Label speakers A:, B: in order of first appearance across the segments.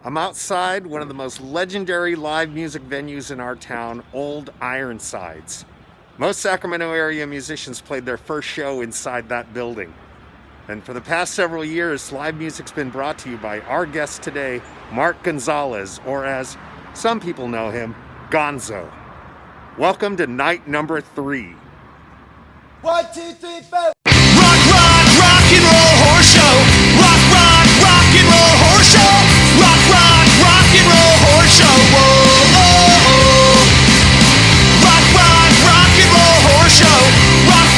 A: I'm outside one of the most legendary live music venues in our town, Old Ironsides. Most Sacramento area musicians played their first show inside that building. And for the past several years, live music's been brought to you by our guest today, Mark Gonzalez, or as some people know him, Gonzo. Welcome to night number 3.
B: 1, 2, 3, 4. Rock and roll horse show. Rock and roll horse show. Rock and roll horse show. Whoa, oh, oh. Rock and roll horse show. Rock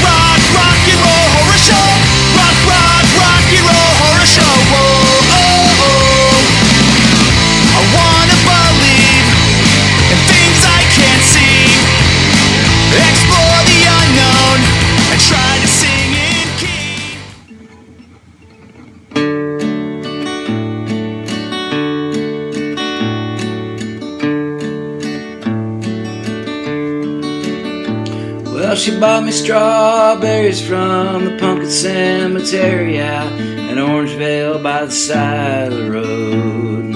B: and roll horse show. Rock and roll horse show. Whoa, oh, oh. I wanna believe in things I can't see. Explore the unknown and try to sing in key.
C: Well, she bought me strawberries from the pumpkin cemetery out in Orangevale by the side of the road.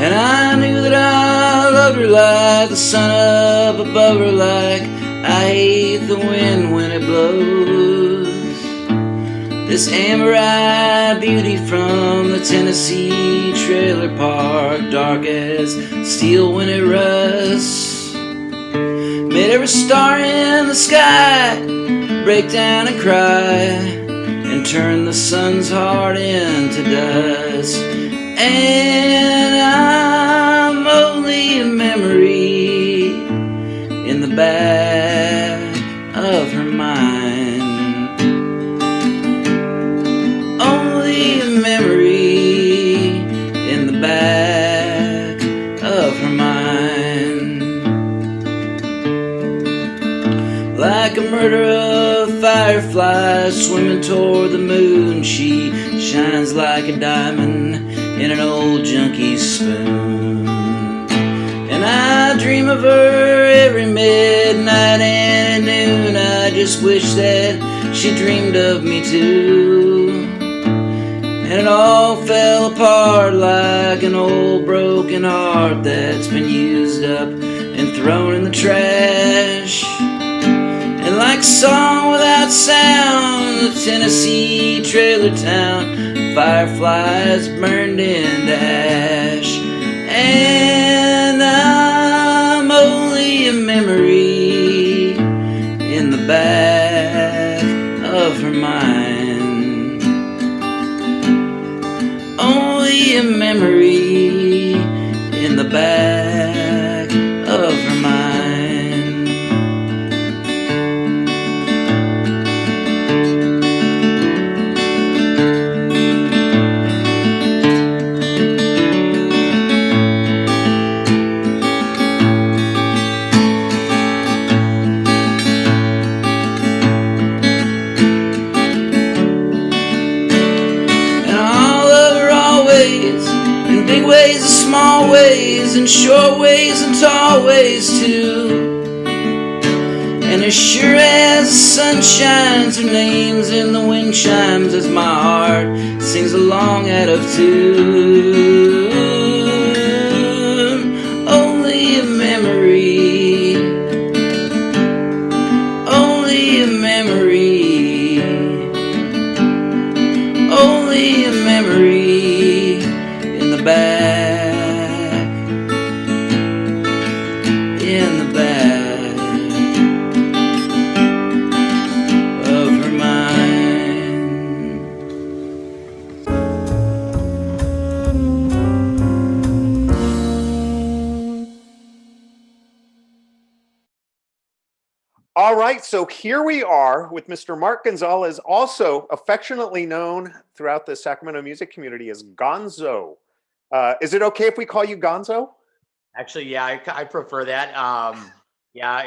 C: And I knew that I loved her like the sun up above her, like I hate the wind when it blows. This amber-eyed beauty from the Tennessee trailer park, dark as steel when it rusts, made every star in the sky break down and cry, and turn the sun's heart into dust. And I'm only a memory in the back of her mind. Only a memory in the back of her mind. Like a murder of fireflies swimming toward the moon, she shines like a diamond in an old junkie's spoon. And I dream of her every midnight and at noon. I just wish that she dreamed of me too. And it all fell apart like an old broken heart that's been used up and thrown in the trash. And like a song without sound, the Tennessee trailer town, fireflies burned into ash. And I'm only a memory in the back of her mind. Only a memory in the back of her mind. Big ways and small ways, and short ways and tall ways too. And as sure as the sun shines, her name's in the wind chimes as my heart sings along out of tune. Only a memory, only a memory, only a memory in the back, in the back of her mind.
A: All right, so here we are with Mr. Mark Gonzalez, also affectionately known throughout the Sacramento music community as Gonzo. Is it okay if we call you Gonzo?
D: Actually, yeah, I prefer that. Yeah,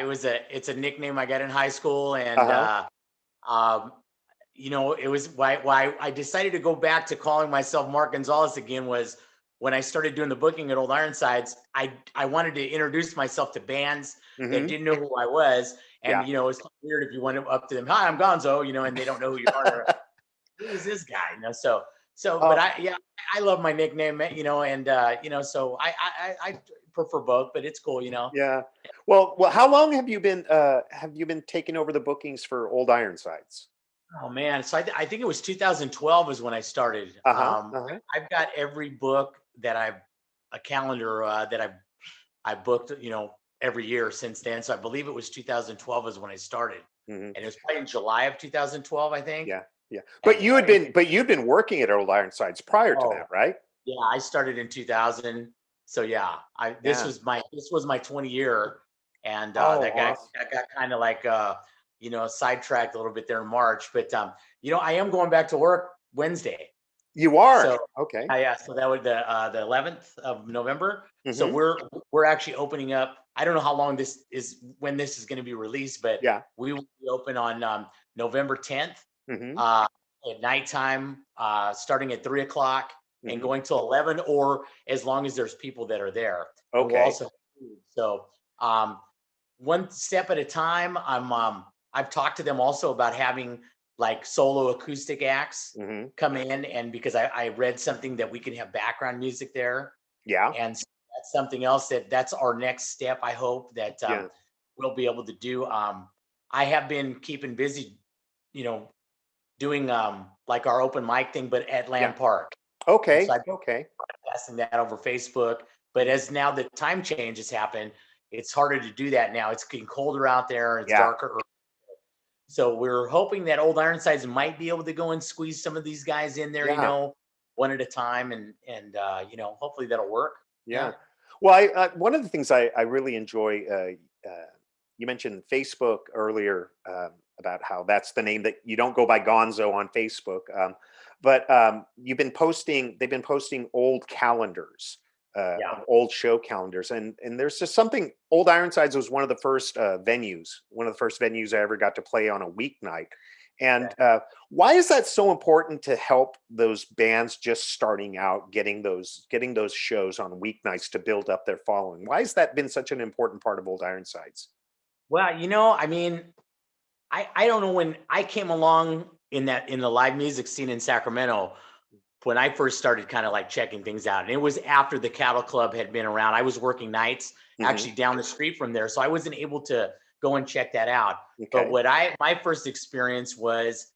D: it's a nickname I got in high school, and
A: Uh-huh.
D: it was why I decided to go back to calling myself Mark Gonzalez again was when I started doing the booking at Old Ironsides. I wanted to introduce myself to bands that
A: Hmm.
D: didn't know who I was,
A: Yeah.
D: and it's weird if you went up to them, "Hi, I'm Gonzo," and they don't know who you are. Who is this guy? So So, but I love my nickname, and so I prefer both, but it's cool.
A: Yeah. Well, how long have you been taking over the bookings for Old Ironsides?
D: Oh man, so I think it was 2012 is when I started.
A: Uh-huh. Uh-huh.
D: I've got every book that a calendar that I booked, every year since then. So I believe it was 2012 is when I started,
A: Hmm.
D: and it was probably in July of 2012, I think.
A: Yeah. Yeah.
D: And
A: But you'd been working at Old Ironsides prior to
D: oh
A: that, right?
D: yeah, I started in 2000. So yeah, I
A: Yeah.
D: this was my 20 year, and
A: Oh, awesome.
D: that got kind of like sidetracked a little bit there in March. But I am going back to work Wednesday.
A: You are.
D: So
A: Okay.
D: yeah, so that was the 11th of November. So
A: Hmm.
D: we're actually opening up. I don't know how long this is when this is going to be released, but
A: Yeah.
D: we will be open on November 10th
A: Hmm.
D: uh, at nighttime, starting at 3 o'clock and
A: Hmm.
D: going till 11, or as long as there's people that are there. And we'll
A: Okay.
D: also have food. So one step at a time. I've talked to them also about having like solo acoustic acts
A: Hmm.
D: come in, and because I read something that we can have background music there,
A: Yeah.
D: and so that's something else that's our next step. I hope that
A: Yeah.
D: we'll be able to do. I have been keeping busy, you know, doing like our open mic thing, but at
A: Yeah.
D: Land Park, and so
A: Okay.
D: I've been
A: Okay.
D: passing that over Facebook. But as now the time change has happened, it's harder to do that now. It's getting colder out there. It's
A: Yeah.
D: darker. So we're hoping that Old Ironsides might be able to go and squeeze some of these guys in there,
A: Yeah.
D: one at a time, and hopefully that'll work. Yeah.
A: Yeah. Well, one of the things I really enjoy, you mentioned Facebook earlier, about how that's the name that you don't go by Gonzo on Facebook. But they've been posting old calendars,
D: Yeah.
A: of old show calendars. And there's just something, Old Ironsides was one of the first venues I ever got to play on a weeknight. And
D: Okay.
A: why is that so important to help those bands just starting out getting those shows on weeknights to build up their following? Why has that been such an important part of Old Ironsides?
D: Well, I mean, I don't know when I came along in the live music scene in Sacramento when I first started kind of like checking things out. And it was after the Cattle Club had been around. I was working nights
A: Hmm.
D: actually down the street from there. So I wasn't able to go and check that out. But
A: Okay.
D: my first experience was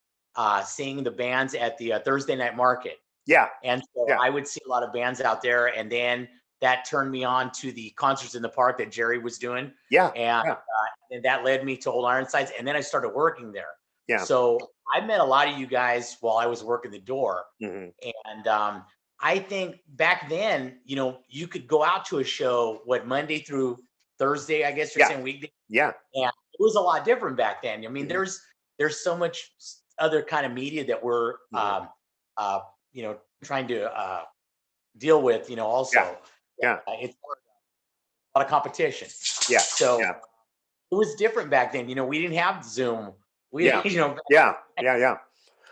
D: seeing the bands at the Thursday night market.
A: Yeah.
D: And so
A: Yeah.
D: I would see a lot of bands out there. And then that turned me on to the concerts in the park that Jerry was doing.
A: Yeah.
D: And
A: Yeah.
D: that led me to Old Ironsides. And then I started working there.
A: Yeah.
D: So I met a lot of you guys while I was working the door.
A: Hmm.
D: And I think back then, you could go out to a show, Monday through Thursday, I guess you're
A: Yeah.
D: saying weekday.
A: Yeah.
D: And it was a lot different back then. I mean,
A: Hmm.
D: there's so much other kind of media that we're
A: Hmm.
D: uh, trying to deal with,
A: Yeah.
D: also.
A: Yeah.
D: It's a lot of competition.
A: Yeah.
D: So
A: Yeah.
D: it was different back then. We didn't have Zoom. We,
A: Yeah. Yeah. Yeah. Yeah.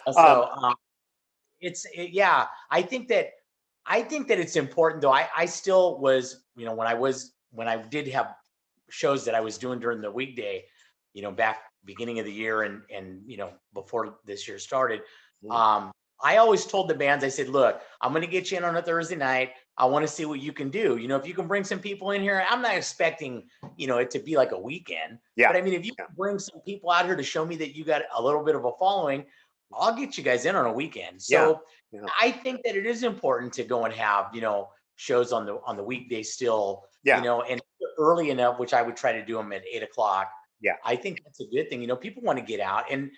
A: Um,
D: so yeah, I think that it's important though. I still was, when I did have shows that I was doing during the weekday, back beginning of the year, and before this year started.
A: mhm.
D: um I always told the bands, I said, look, I'm going to get you in on a Thursday night. I want to see what you can do. If you can bring some people in here, I'm not expecting, it to be like a weekend.
A: Yeah.
D: But I mean, if you
A: Yeah.
D: can bring some people out here to show me that you got a little bit of a following, I'll get you guys in on a weekend.
A: Yeah.
D: So
A: Yeah.
D: I think that it is important to go and have, shows on the weekday still,
A: Yeah.
D: and early enough, which I would try to do them at 8 o'clock.
A: Yeah.
D: I think that's a good thing. People want to get out. And,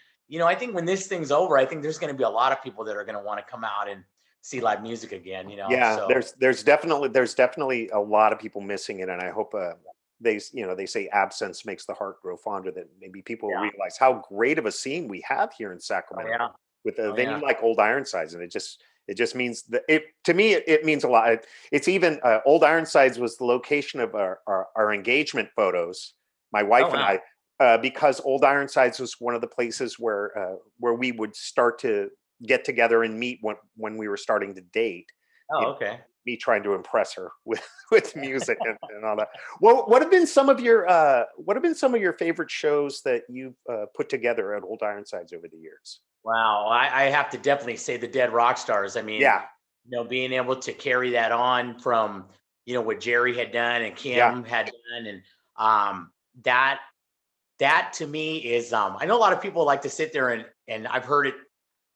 D: I think when this thing's over, I think there's going to be a lot of people that are going to want to come out and see live music again,
A: Yeah.
D: so.
A: There's definitely a lot of people missing it, and I hope they say absence makes the heart grow fonder. That maybe people
D: Yeah.
A: realize how great of a scene we have here in
D: Oh,
A: Sacramento
D: yeah.
A: with a
D: Oh,
A: venue
D: yeah.
A: like Old Ironsides, and it just means that to me it means a lot. It's even Old Ironsides was the location of our engagement photos, my wife
D: Oh,
A: and
D: wow.
A: I. Because Old Ironsides was one of the places where we would start to get together and meet when we were starting to date.
D: Oh,
A: You,
D: okay.
A: me trying to impress her with music and all that. Well, what have been some of your favorite shows that you've put together at Old Ironsides over the years?
D: Wow, I have to definitely say the Dead Rock Stars. I mean,
A: Yeah,
D: being able to carry that on from, what Jerry had done and
A: yeah,
D: Kim had done, and um, that that to me is, I know a lot of people like to sit there and I've heard it,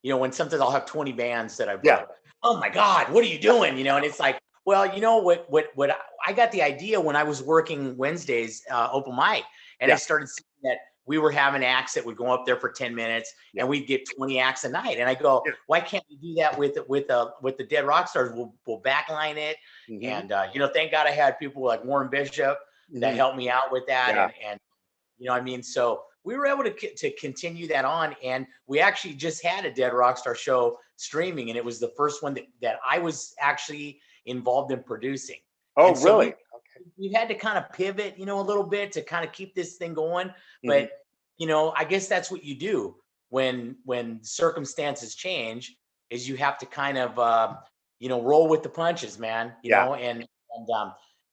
D: when sometimes I'll have 20 bands that I
A: yeah,
D: book. Oh my God, what are you doing? And it's like, well, what I got the idea when I was working Wednesdays, open mic, and I
A: yeah,
D: started seeing that we were having acts that would go up there for 10 minutes
A: yeah,
D: and we'd get 20 acts a night. And I go,
A: yeah.
D: why can't we do that with the Dead Rock Stars? We'll backline it.
A: Hmm.
D: And thank God I had people like Warren Bishop that
A: Hmm.
D: helped me out with that.
A: Yeah,
D: And what I mean? So we were able to continue that on. And we actually just had a Dead Rockstar show streaming. And it was the first one that I was actually involved in producing.
A: oh
D: And so
A: really? Okay.
D: we've had to kind of pivot, a little bit to kind of keep this thing going.
A: Hmm.
D: But, I guess that's what you do when circumstances change, is you have to kind of, roll with the punches, man,
A: Yeah,
D: and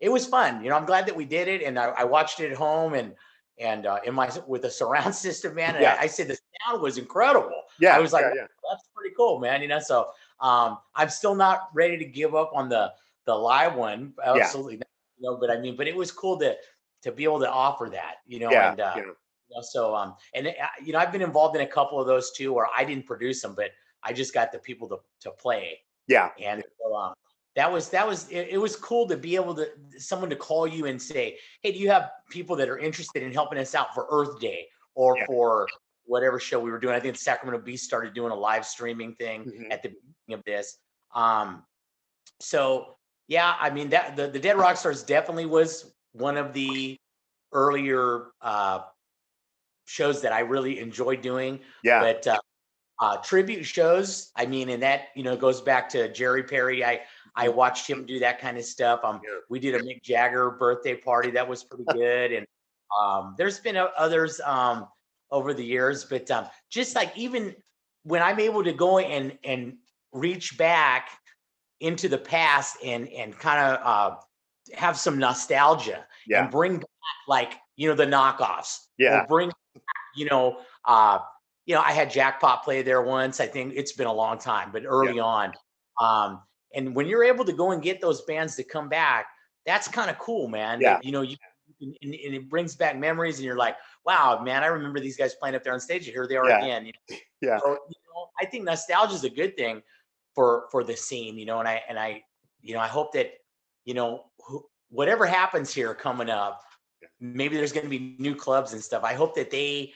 D: it was fun. I'm glad that we did it. And I watched it at home and in my with a surround system, man. And
A: yeah,
D: I said the sound was incredible. I
A: yeah,
D: was like,
A: yeah, yeah,
D: that's pretty cool, man. So I'm still not ready to give up on the live one.
A: yeah,
D: Absolutely not. But I mean, but it was cool to be able to offer that,
A: yeah,
D: and
A: yeah,
D: so and I've been involved in a couple of those too, where I didn't produce them, but I just got the people to play.
A: yeah,
D: And so it was cool to be able to someone to call you and say, hey, do you have people that are interested in helping us out for Earth Day or
A: yeah.
D: for whatever show we were doing? I think Sacramento Bee started doing a live streaming thing
A: Hmm.
D: at the beginning of this. So yeah, I mean, that the Dead Rock Stars definitely was one of the earlier shows that I really enjoyed doing.
A: Yeah,
D: But tribute shows, I mean, and that goes back to Jerry Perry. I
A: mhm,
D: watched him do that kind of stuff.
A: yeah,
D: We did a Mick Jagger birthday party that was pretty good, and there's been others over the years, but just like even when I'm able to go and reach back into the past and kind of have some nostalgia
A: yeah,
D: and bring back, like, the knockoffs,
A: yeah,
D: or bring, you know, uh, I had Jackpot play there once. I think it's been a long time, but
A: yeah,
D: early on. And when you're able to go and get those bands to come back, that's kind of cool, man.
A: yeah,
D: That and it brings back memories, and you're like, wow, man, I remember these guys playing up there on stage. And here they are
A: yeah,
D: again.
A: yeah,
D: So I think nostalgia is a good thing for the scene, and I hope that whatever happens here coming up, maybe there's going to be new clubs and stuff. I hope that they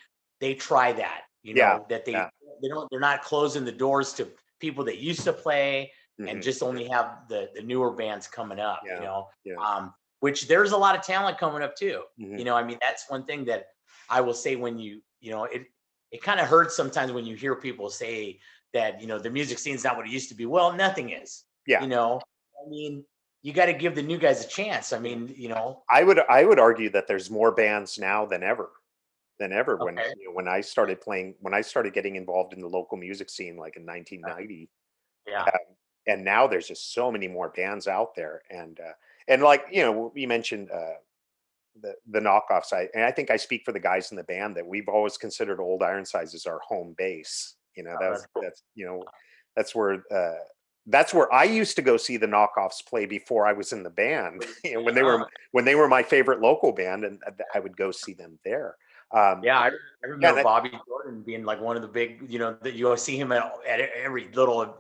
D: try that,
A: yeah,
D: that
A: yeah.
D: they're not closing the doors to people that used to play and
A: Hmm.
D: just only have the newer bands coming up,
A: Yeah, yeah.
D: which there's a lot of talent coming up too.
A: Hmm.
D: I mean, that's one thing that I will say when it kind of hurts sometimes when you hear people say that, the music scene's not what it used to be. Well, nothing is,
A: Yeah.
D: I mean, you got to give the new guys a chance. I mean,
A: I would argue that there's more bands now than ever when
D: okay.
A: when I started getting involved in the local music scene, like in 1990.
D: Yeah.
A: And now there's just so many more bands out there, and like we mentioned the knockoffs. And I think I speak for the guys in the band that we've always considered Old Ironsides as our home base.
D: That's cool.
A: That's where that's where I used to go see the knockoffs play before I was in the band. When they were my favorite local band, and I would go see them there.
D: Yeah, I
A: Yeah,
D: remember Bobby Jordan being like one of the big, that you always see him at every little,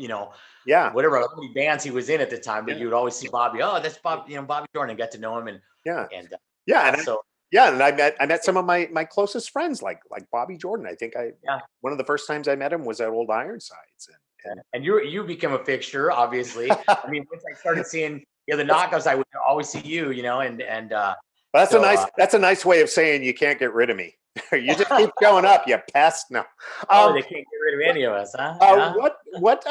A: yeah,
D: whatever how many bands he was in at the time, but
A: yeah,
D: you would always see Bobby. Oh, that's Bob, Bobby Jordan. I got to know him, and
A: yeah,
D: and
A: yeah,
D: yeah, so
A: and I met some of my closest friends, like Bobby Jordan. I think
D: yeah,
A: one of the first times I met him was at Old Ironsides, and
D: and you became a fixture, obviously. I mean, once I started seeing the knockouts, I would always see you, and so
A: that's a nice way of saying you can't get rid of me. You just keep showing up, you pest. No.
D: oh, they can't get rid of any of us, huh? Yeah.
A: What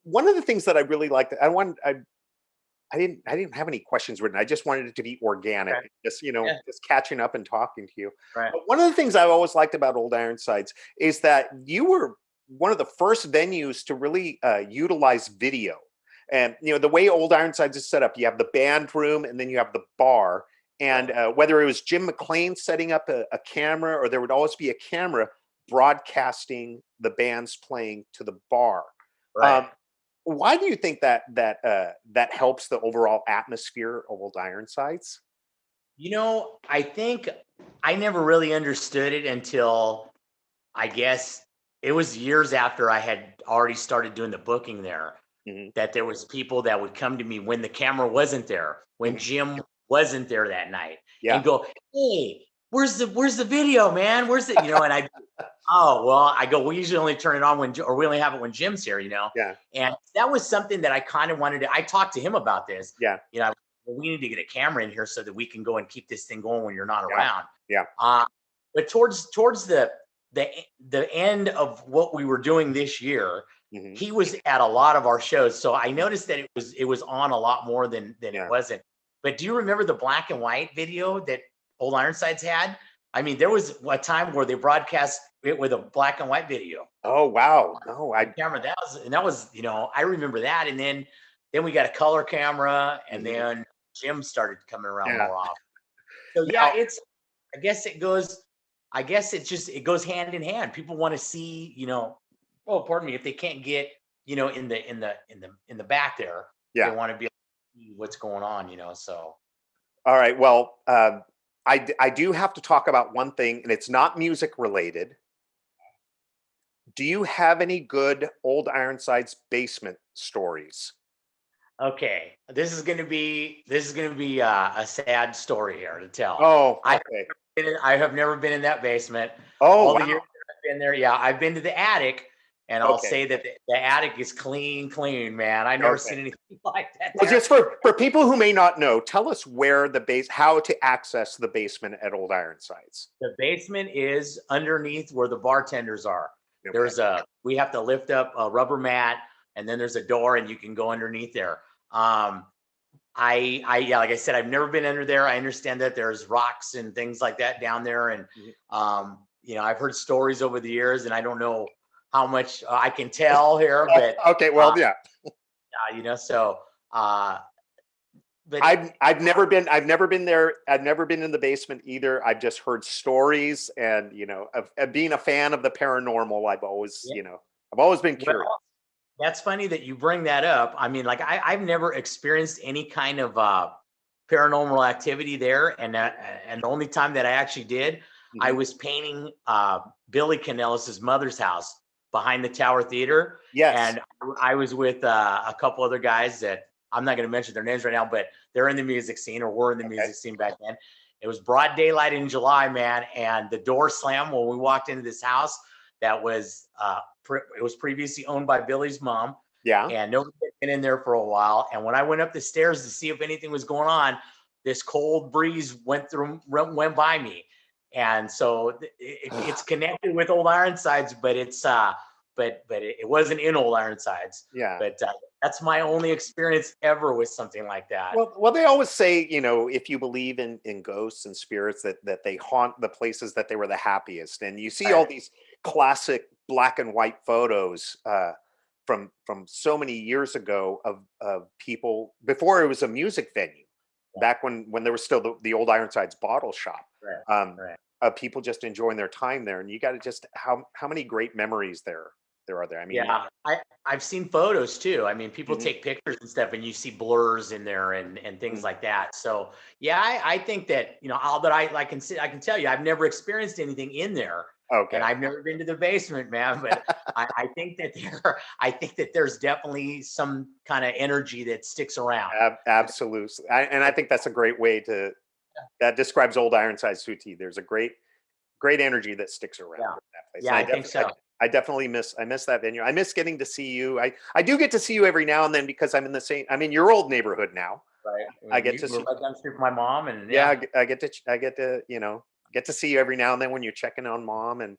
A: one of the things that I really liked, I didn't have any questions written. I just wanted it to be organic,
D: Okay.
A: just
D: Yeah.
A: just catching up and talking to you.
D: Right.
A: But one of the things I've always liked about Old Ironsides is that you were one of the first venues to really utilize video. And the way Old Ironsides is set up, you have the band room and then you have the bar. And whether it was Jim McLean setting up a camera, or there would always be a camera broadcasting the bands playing to the bar.
D: Right.
A: Why do you think that helps the overall atmosphere of Old Ironsides?
D: I think I never really understood it until, I guess, it was years after I had already started doing the booking there,
A: Hmm.
D: that there was people that would come to me when the camera wasn't there, when
A: Mhm.
D: Jim wasn't there that night,
A: Yeah.
D: and go, "Hey, where's the video, man? Where's the?" And oh, well, I go, "We usually only turn it on or we only have it when Jim's here,
A: Yeah.
D: And that was something that I kind of wanted to. I talked to him about this.
A: Yeah.
D: Well, we need to get a camera in here so that we can go and keep this thing going when you're not
A: Yeah.
D: around.
A: Yeah.
D: But towards the end of what we were doing this year,
A: Hmm.
D: he was at a lot of our shows, so I noticed that it was on a lot more than
A: Yeah.
D: it wasn't. But do you remember the black and white video that Old Ironsides had? I mean, there was a time where they broadcast it with a black and white video
A: Oh, wow. No,
D: on camera. That was I remember that, and then we got a color camera, and
A: Mhm.
D: then Jim started coming around
A: Yeah.
D: more often. So yeah,
A: Now,
D: I guess it goes. I guess it goes hand in hand. People want to see, oh, pardon me, if they can't get, in the back there, they
A: yeah.
D: want to be able to see what's going on, So
A: All right. Well, I do have to talk about one thing, and it's not music related. Do you have any good Old Ironsides basement stories?
D: okay, this is gonna be a sad story here to tell.
A: Oh,
D: I
A: okay.
D: I have never been in that basement.
A: Oh,
D: All the
A: wow.
D: years that I've been there, yeah, I've been to the attic, and I'll
A: Okay.
D: say that the attic is clean, man. I've never
A: Okay.
D: seen anything like that
A: Well,
D: there.
A: just for people who may not know, tell us where how to access the basement at Old Ironsides.
D: The basement is underneath where the bartenders are.
A: Okay.
D: We have to lift up a rubber mat, and then there's a door, and you can go underneath there. Um, yeah, like I said, I've never been under there. I understand that there's rocks and things like that down there, and
A: Mhm.
D: I've heard stories over the years, and I don't know how much I can tell here, but
A: Okay.
D: uh,
A: Well, yeah.
D: so but
A: I've never been there. I've never been in the basement either. I've just heard stories, and of being a fan of the paranormal, I've always been curious.
D: well, that's funny that you bring that up. I mean, like I've never experienced any kind of paranormal activity there, and the only time that I actually did, I
A: Mhm.
D: was painting Billy Canellis's mother's house behind the Tower Theater,
A: Yes.
D: and I was with a couple other guys that I'm not going to mention their names right now, but they're in the music scene or were in the
A: Okay.
D: music scene back then. It was broad daylight in July, man, and the door slammed when we walked into this house that was it was previously owned by Billy's mom,
A: Yeah.
D: and nobody had been in there for a while. And when I went up the stairs to see if anything was going on, this cold breeze went by me, and so it's connected with Old Ironsides, but it wasn't in Old Ironsides.
A: Yeah.
D: But that's my only experience ever with something like that.
A: Well, they always say, if you believe in ghosts and spirits, that they haunt the places that they were the happiest. And you see all
D: Right.
A: these classic black and white photos from so many years ago of people before it was a music venue, back when there was still the Old Ironsides bottle shop.
D: Right.
A: Um,
D: Right.
A: of people just enjoying their time there, and you got to just how many great memories there are there. I mean,
D: Yeah, I've seen photos too. I mean, people
A: mhm,
D: take pictures and stuff, and you see blurs in there and things
A: mhm.
D: like that. So yeah, I think that all that I can tell you, I've never experienced anything in there, and
A: Okay.
D: I've never been to the basement, man. But I think that I think that there's definitely some kind of energy that sticks around.
A: Absolutely. And I think that's a great way that describes Old Ironsides to a T. There's a great energy that sticks around
D: Yeah,
A: in that place.
D: yeah,
A: And
D: I think so.
A: I definitely miss that venue. I miss getting to see you. I do get to see you every now and then because I'm in your old neighborhood now.
D: Right.
A: I get
D: You
A: to
D: were
A: see
D: right down the street from my mom, and
A: Yeah,
D: yeah.
A: I get to see you every now and then when you're checking on mom and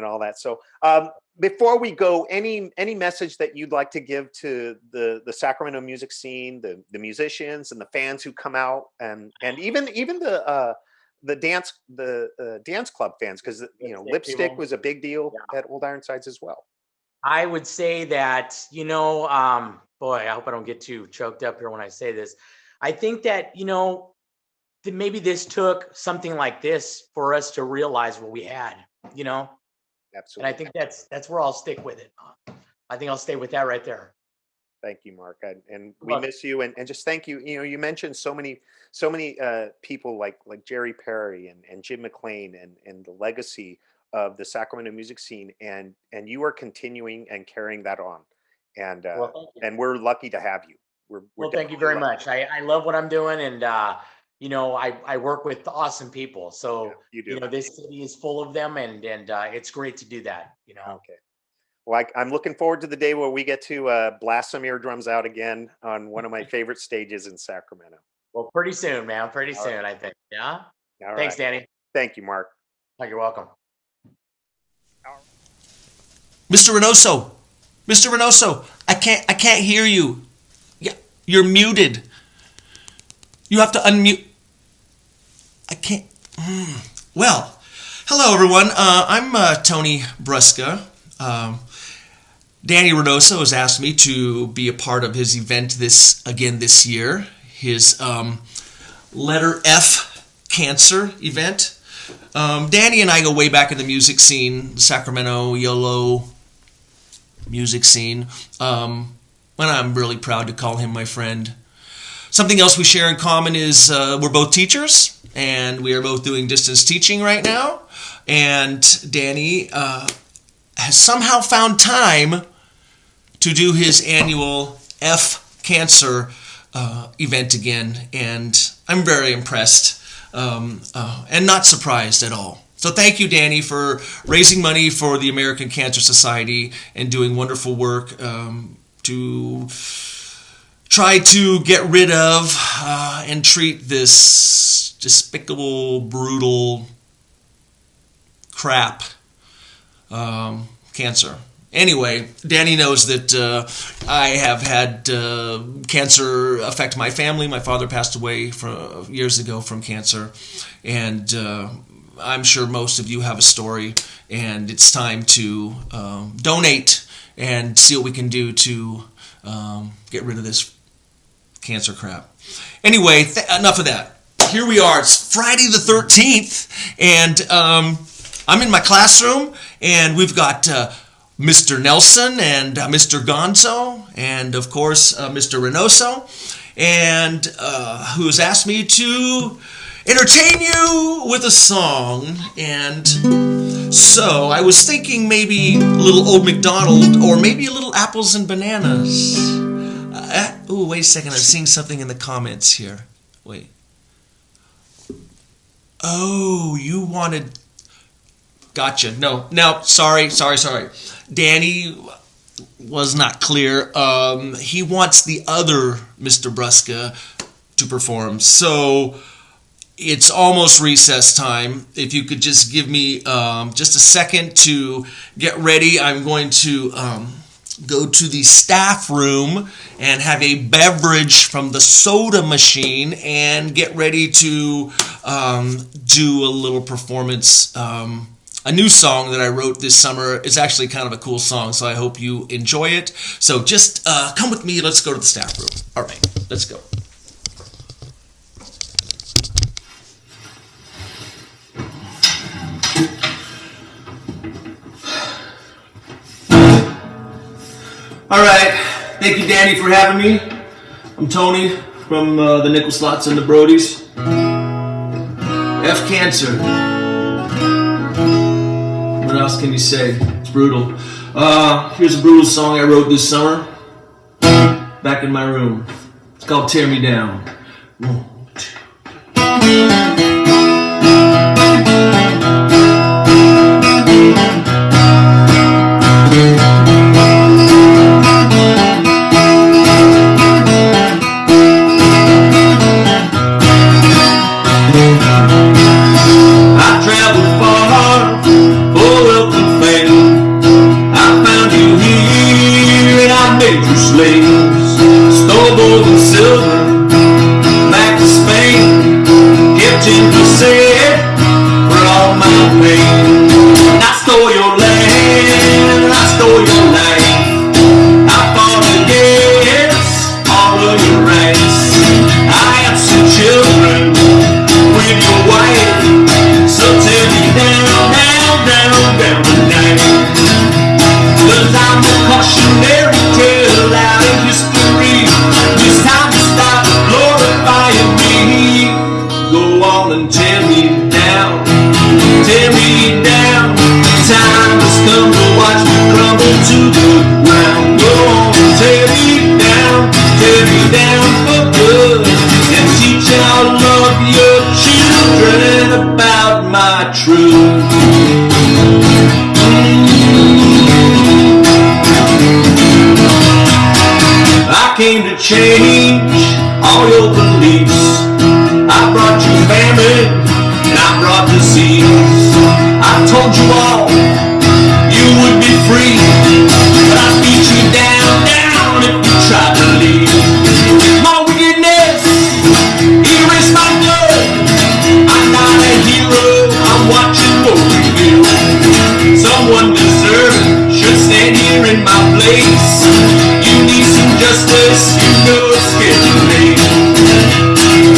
A: all that. So before we go, any message that you'd like to give to the Sacramento music scene, the musicians and the fans who come out, and even the dance club fans, because
D: Lipstick
A: Lipstick
D: people.
A: was a big deal at Old Ironsides as well.
D: I would say that, boy, I hope I don't get too choked up here when I say this. I think that, that maybe this took something like this for us to realize what we had, And
A: Absolutely.
D: I think that's where I'll stick with it. I think I'll stay with that right there.
A: Thank you, Mark. And we
D: Look,
A: miss you. And just thank you. You mentioned so many people like Jerry Perry and Jim McLean and the legacy of the Sacramento music scene. And you are continuing and carrying that on. And
D: well, thank you.
A: and we're lucky to have you. We're
D: Well, thank you
A: definitely
D: very
A: lucky.
D: much. I love what I'm doing, and I work with awesome people. So
A: You do.
D: this city is full of them, and it's great to do that.
A: Okay. Well, I'm looking forward to the day where we get to blast some eardrums out again on one of my favorite stages in Sacramento.
D: Well, pretty soon, man. Pretty
A: All
D: soon, I think. Yeah.
A: All
D: Thanks,
A: right.
D: Danny.
A: Thank you, Mark.
D: Oh, you're welcome.
B: Mr. Reynoso, Mr. Reynoso, I can't hear you. Yeah, you're muted. You have to unmute. I can't. Well, hello everyone. I'm Tony Brusca. Danny Reynoso has asked me to be a part of his event this year. His letter F cancer event. Danny and I go way back in the music scene, Sacramento, YOLO music scene. And I'm really proud to call him my friend. Something else we share in common is we're both teachers, and we are both doing distance teaching right now. And Danny has somehow found time to do his annual F Cancer event again, and I'm very impressed and not surprised at all. So thank you, Danny, for raising money for the American Cancer Society and doing wonderful work to try to get rid of and treat this despicable, brutal crap, cancer. Anyway, Danny knows that I have had cancer affect my family. My father passed away years ago from cancer, and I'm sure most of you have a story, and it's time to donate and see what we can do to get rid of this cancer crap. Anyway, enough of that. Here we are. It's Friday the 13th, and I'm in my classroom, and we've got Mr. Nelson and Mr. GONZO, and of course Mr. Reynoso, and who has asked me to entertain you with a song. And so I was thinking maybe a little Old MacDonald, or maybe a little Apples and Bananas. Oh, wait a second, I'm seeing something in the comments here. Wait. Oh, you wanted... Gotcha. No, sorry. Danny was not clear. He wants the other Mr. Brusca to perform. So it's almost recess time. If you could just give me just a second to get ready, I'm going to go to the staff room and have a beverage from the soda machine and get ready to do a little performance. A new song that I wrote this summer. Is actually kind of a cool song, so I hope you enjoy it. So just come with me. Let's go to the staff room. All right, let's go. All right, thank you, Danny, for having me. I'm Tony from the Nickel Slots and the Brodies. F Cancer. What else can you say? It's brutal. Here's a brutal song I wrote this summer. Back in my room. It's called Tear Me Down. 1, 2. I traveled far for wealth and fame. I found you here and I made you slaves. Stole gold and silver back to I came to change all your beliefs. I brought you famine and I brought disease. I told you all you would be free, but I beat you down, down if you tried to leave. My wickedness erased my blood. I'm not a hero, I'm watching over you. Someone deserving should stand here in my place. You need some justice, you know it's getting late.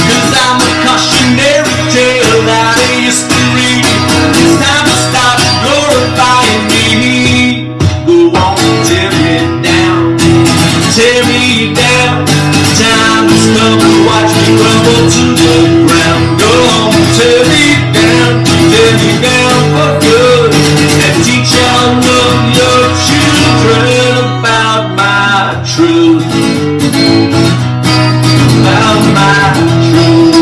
B: Cause I'm a cautionary tale out of history. It's time to stop glorifying me. Go on, tear me down, tear me down. Time has come to watch me crumble to the ground. Go on, tear me down for good. And teach all of your children about my truth. About my truth.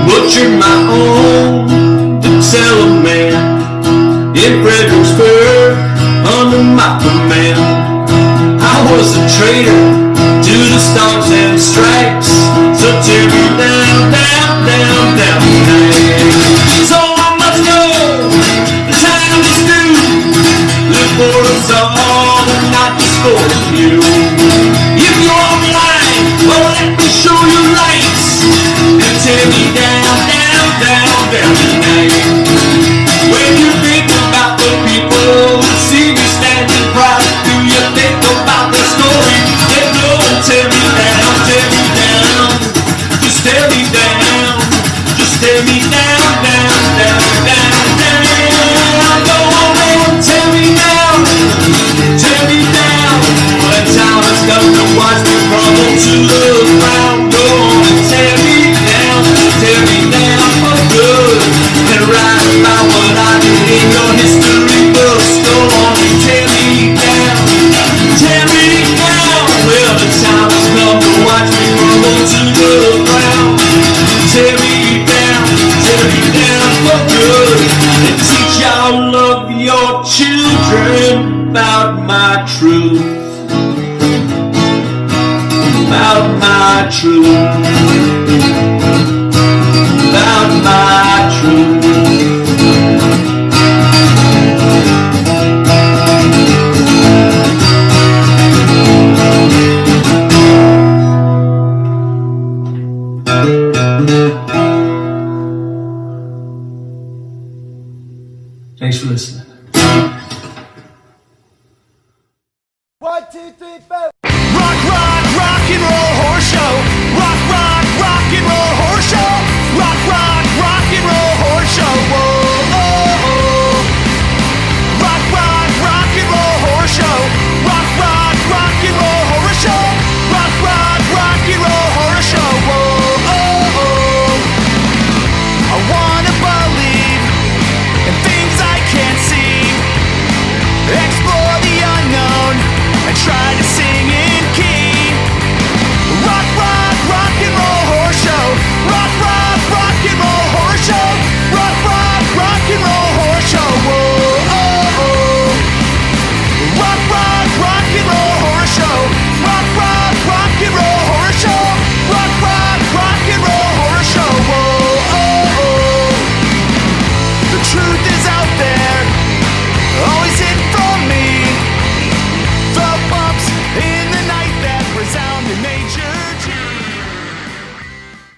B: Butchered my own to tell a man in Fredericksburg under my command. I was a traitor to the stars and stripes. So tear me down, down, down, down tonight. So I must go, the time is due. Live for us all and not just for you. If you're blind, well let me show you lights. And tear me down, down, down, down tonight. When you think about the people who see me standing proud, do you think about the story? Then go and tear me down, tear me down. Just tear me down, just tear me down, down, down, down, down. Go on and tear me down, tear me down. Well, the time has come to watch me crumble to the ground. Go on and tear me down for good. And write about what I did in your history books. Go on and tear me down, tear me down. Well, the time has come to watch me crumble to the ground. Tear me down for good. And teach all of your children about my truth. About my truth. About my truth. Thanks for listening.